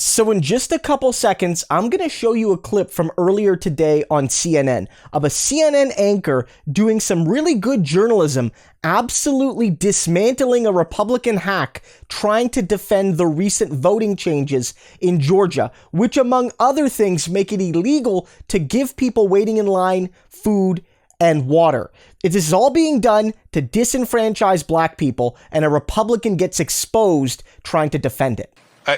So in just a couple seconds, I'm going to show you a clip from earlier today on CNN of a CNN anchor doing some really good journalism, absolutely dismantling a Republican hack trying to defend the recent voting changes in Georgia, which among other things make it illegal to give people waiting in line food and water. This is all being done to disenfranchise black people, and a Republican gets exposed trying to defend it.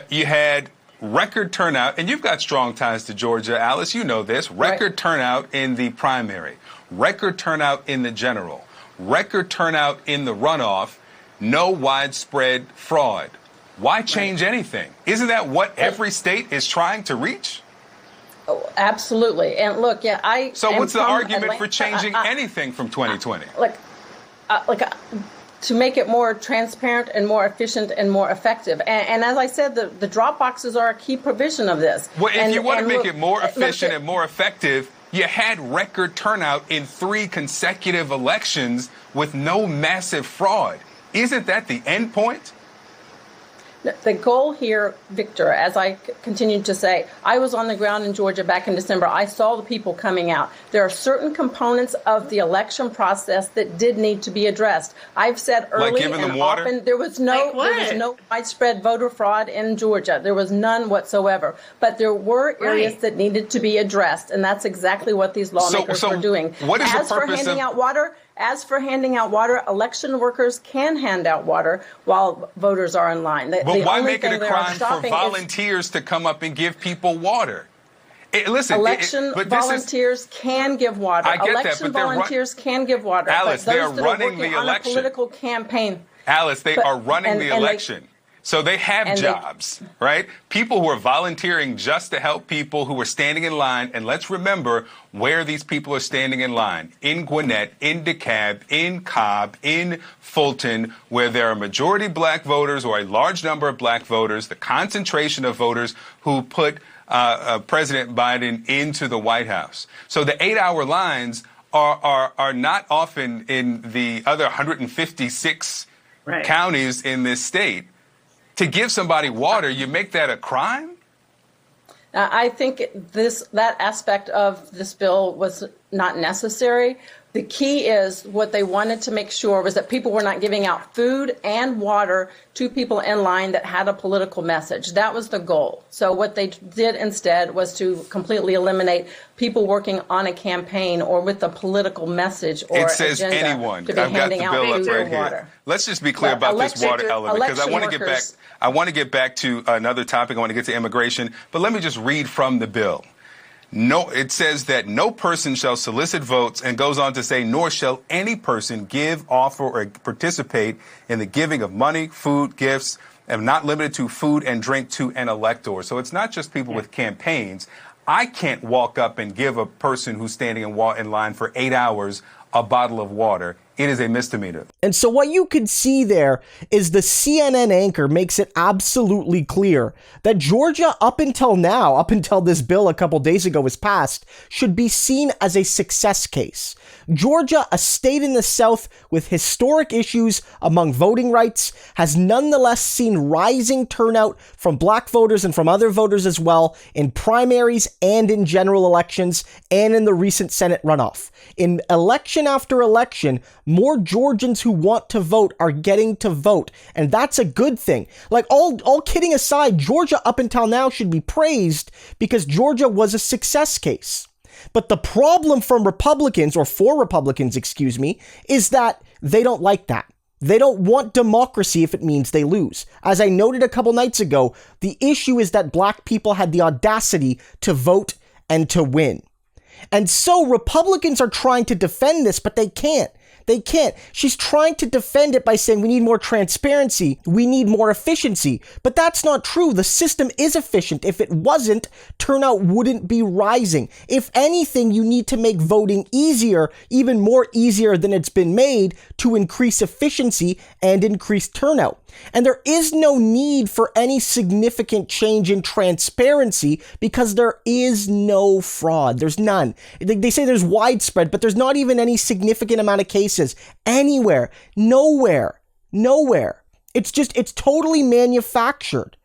You had record turnout, and you've got strong ties to Georgia, Alice, you know this. Record turnout in the primary, record turnout in the general, record turnout in the runoff, no widespread fraud. Why change anything? Isn't that what every state is trying to reach? Oh, absolutely. And look, So what's the argument for changing anything from 2020? To make it more transparent and more efficient and more effective. And as I said, the drop boxes are a key provision of this. Well, if you want to make it more efficient and more effective, you had record turnout in 3 consecutive elections with no massive fraud. Isn't that the end point? The goal here, Victor, as I continue to say, I was on the ground in Georgia back in December. I saw the people coming out. There are certain components of the election process that did need to be addressed. I've said early and often there was no widespread voter fraud in Georgia. There was none whatsoever. But there were areas that needed to be addressed, and that's exactly what these lawmakers were doing. What is the purpose As for handing out water, election workers can hand out water while voters are in line. But why make it a crime for volunteers to come up and give people water? Volunteers can give water. I get election volunteers can give water. Alice, they are running the election. On a political campaign. Alice, they are running the election. So they have jobs, right? People who are volunteering just to help people who are standing in line. And let's remember where these people are standing in line. In Gwinnett, in DeKalb, in Cobb, in Fulton, where there are majority black voters or a large number of black voters, the concentration of voters who put President Biden into the White House. So the 8-hour lines are not often in the other 156 counties in this state. To give somebody water, you make that a crime? I think that aspect of this bill was not necessary. The key is what they wanted to make sure was that people were not giving out food and water to people in line that had a political message. That was the goal. So what they did instead was to completely eliminate people working on a campaign or with a political message or agenda. It says anyone. I've got the bill up right here. Let's just be clear about this water element, because I want to get back. I want to get back to another topic. I want to get to immigration, but let me just read from the bill. No, it says that no person shall solicit votes, and goes on to say, nor shall any person give, offer, or participate in the giving of money, food, gifts, and not limited to food and drink to an elector. So it's not just people with campaigns. I can't walk up and give a person who's standing in line for 8 hours a bottle of water. It is a misdemeanor. And so what you can see there is the CNN anchor makes it absolutely clear that Georgia, up until now, up until this bill a couple days ago was passed, should be seen as a success case. Georgia, a state in the South with historic issues among voting rights, has nonetheless seen rising turnout from black voters and from other voters as well in primaries and in general elections and in the recent Senate runoff. In election after election, more Georgians who want to vote are getting to vote, and that's a good thing. Like, all kidding aside, Georgia up until now should be praised because Georgia was a success case. But the problem from Republicans, or for Republicans, is that they don't like that. They don't want democracy if it means they lose. As I noted a couple nights ago, the issue is that black people had the audacity to vote and to win. And so Republicans are trying to defend this, but they can't. They can't. She's trying to defend it by saying we need more transparency, we need more efficiency. But that's not true. The system is efficient. If it wasn't, turnout wouldn't be rising. If anything, you need to make voting easier, even more easier than it's been made, to increase efficiency and increase turnout. And there is no need for any significant change in transparency because there is no fraud. There's none. They say there's widespread, but there's not even any significant amount of cases anywhere, nowhere. It's totally manufactured.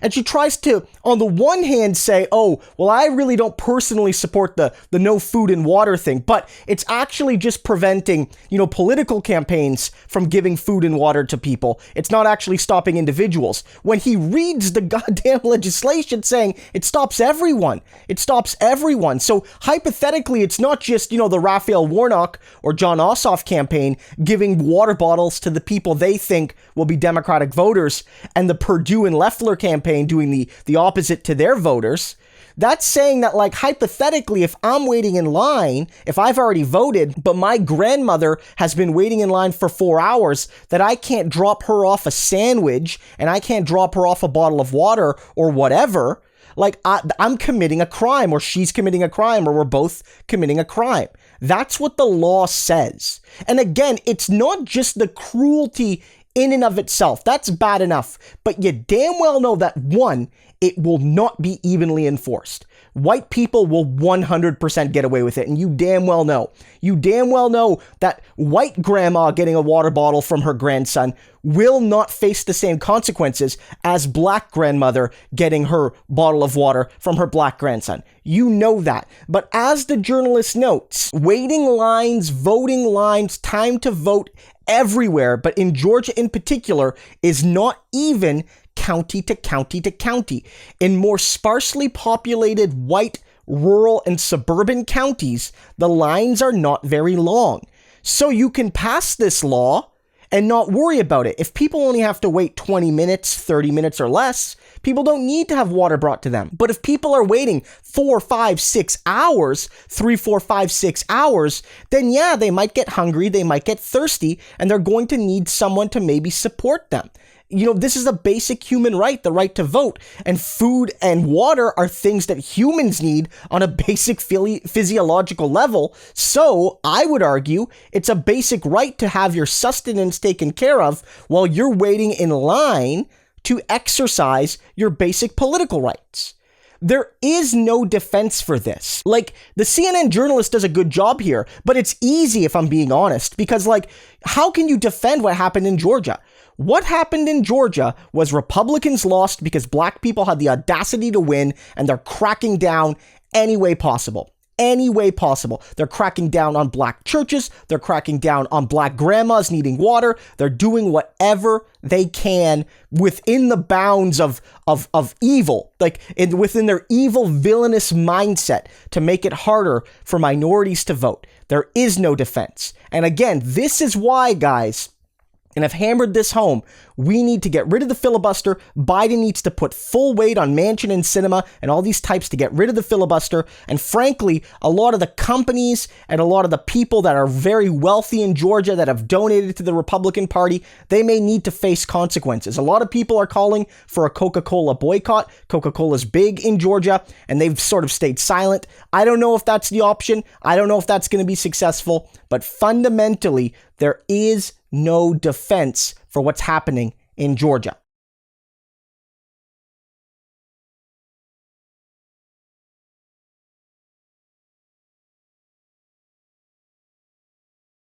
And she tries to, on the one hand, say, oh, well, I really don't personally support the no food and water thing, but it's actually just preventing, political campaigns from giving food and water to people. It's not actually stopping individuals. When he reads the goddamn legislation saying it stops everyone. It stops everyone. So hypothetically, it's not just, the Raphael Warnock or John Ossoff campaign giving water bottles to the people they think will be Democratic voters, and the Perdue and Loeffler campaign doing the opposite to their voters. That's saying that, like, hypothetically, if I'm waiting in line, if I've already voted, but my grandmother has been waiting in line for 4 hours, that I can't drop her off a sandwich and I can't drop her off a bottle of water or whatever, like, I'm committing a crime, or she's committing a crime, or we're both committing a crime. That's what the law says. And again, it's not just the cruelty in and of itself. That's bad enough. But you damn well know that, one, it will not be evenly enforced. White people will 100% get away with it, and you damn well know. You damn well know that white grandma getting a water bottle from her grandson will not face the same consequences as black grandmother getting her bottle of water from her black grandson. You know that. But as the journalist notes, waiting lines, voting lines, time to vote everywhere, but in Georgia in particular, is not even county to county to county. In more sparsely populated white, rural, and suburban counties, the lines are not very long. So you can pass this law and not worry about it. If people only have to wait 20 minutes, 30 minutes or less, people don't need to have water brought to them. But if people are waiting 4, 5, 6 hours, 3, 4, 5, 6 hours, then yeah, they might get hungry, they might get thirsty, and they're going to need someone to maybe support them. This is a basic human right, the right to vote, and food and water are things that humans need on a basic physiological level. So I would argue it's a basic right to have your sustenance taken care of while you're waiting in line to exercise your basic political rights. There is no defense for this. Like, the CNN journalist does a good job here, but it's easy if I'm being honest, because, like, how can you defend what happened in Georgia? What happened in Georgia was Republicans lost because black people had the audacity to win, and they're cracking down any way possible. Any way possible. They're cracking down on black churches. They're cracking down on black grandmas needing water. They're doing whatever they can within the bounds of evil, like within their evil, villainous mindset to make it harder for minorities to vote. There is no defense. And again, this is why, guys, and I've hammered this home, we need to get rid of the filibuster. Biden needs to put full weight on Manchin and Sinema and all these types to get rid of the filibuster. And frankly, a lot of the companies and a lot of the people that are very wealthy in Georgia that have donated to the Republican Party, they may need to face consequences. A lot of people are calling for a Coca-Cola boycott. Coca-Cola's big in Georgia, and they've sort of stayed silent. I don't know if that's the option. I don't know if that's going to be successful. But fundamentally, there is no defense for what's happening in Georgia.